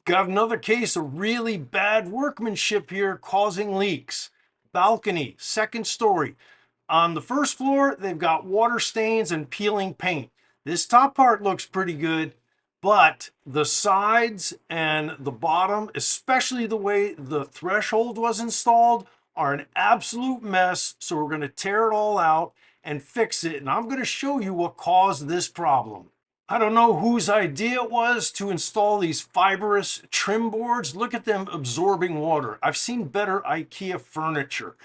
Got another case of really bad workmanship here causing leaks. Balcony, second story. On the first floor, they've got water stains and peeling paint. This top part looks pretty good, but the sides and the bottom, especially the way the threshold was installed, are an absolute mess. So we're going to tear it all out and fix it. And I'm going to show you what caused this problem. I don't know whose idea it was to install these fibrous trim boards. Look at them absorbing water. I've seen better IKEA furniture.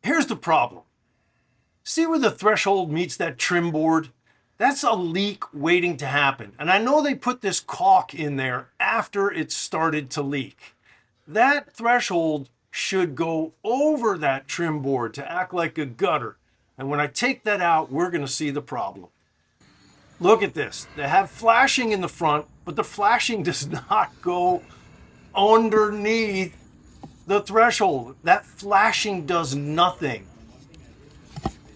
Here's the problem. See where the threshold meets that trim board? That's a leak waiting to happen. And I know they put this caulk in there after it started to leak. That threshold should go over that trim board to act like a gutter. And when I take that out, we're going to see the problem. Look at this. They have flashing in the front, but the flashing does not go underneath the threshold. That flashing does nothing.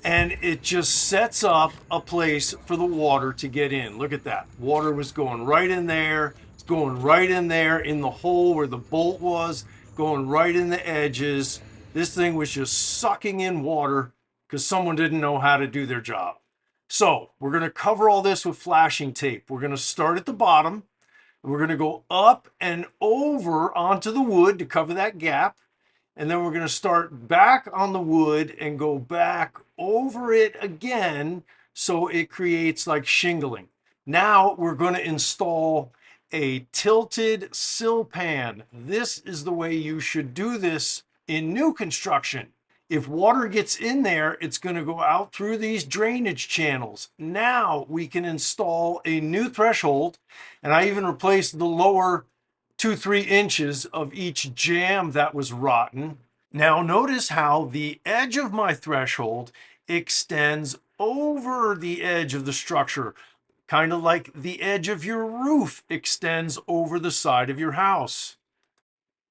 And it just sets up a place for the water to get in. Look at that. Water was going right in there. It's going right in there in the hole where the bolt was, going right in the edges. This thing was just sucking in water because someone didn't know how to do their job. So we're going to cover all this with flashing tape. We're going to start at the bottom. We're going to go up and over onto the wood to cover that gap. And then we're going to start back on the wood and go back over it again so it creates like shingling. Now we're going to install a tilted sill pan. This is the way you should do this in new construction. If water gets in there, it's going to go out through these drainage channels. Now we can install a new threshold, and I even replaced the lower 2-3 inches of each jamb that was rotten. Now notice how the edge of my threshold extends over the edge of the structure, kind of like the edge of your roof extends over the side of your house.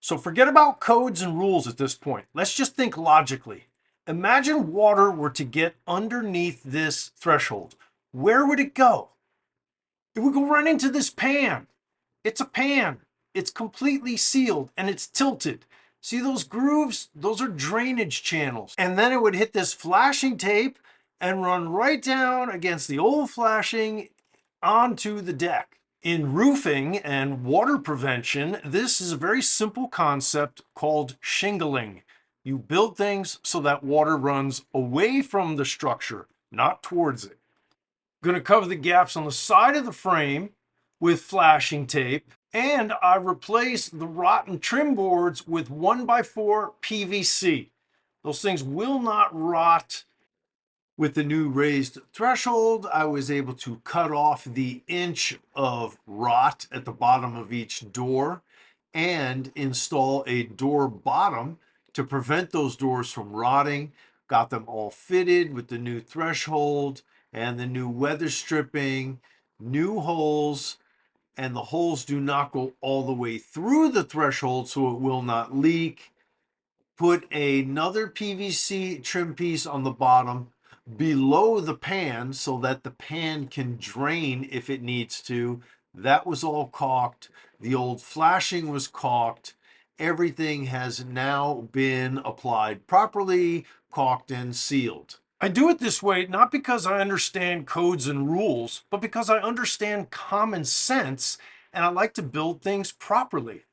So forget about codes and rules at this point. Let's just think logically. Imagine water were to get underneath this threshold. Where would it go? It would go right into this pan. It's a pan. It's completely sealed and it's tilted. See those grooves? Those are drainage channels. And then it would hit this flashing tape and run right down against the old flashing onto the deck. In roofing and water prevention, this is a very simple concept called shingling. You build things so that water runs away from the structure, not towards it. I'm going to cover the gaps on the side of the frame with flashing tape, and I replaced the rotten trim boards with 1x4 PVC. Those things will not rot. With the new raised threshold, I was able to cut off the inch of rot at the bottom of each door and install a door bottom to prevent those doors from rotting. Got them all fitted with the new threshold and the new weather stripping, new holes, and the holes do not go all the way through the threshold so it will not leak. Put another PVC trim piece on the bottom below the pan so that the pan can drain if it needs to. That was all caulked. The old flashing was caulked. Everything has now been applied properly, caulked and sealed. I do it this way not because I understand codes and rules, but because I understand common sense and I like to build things properly.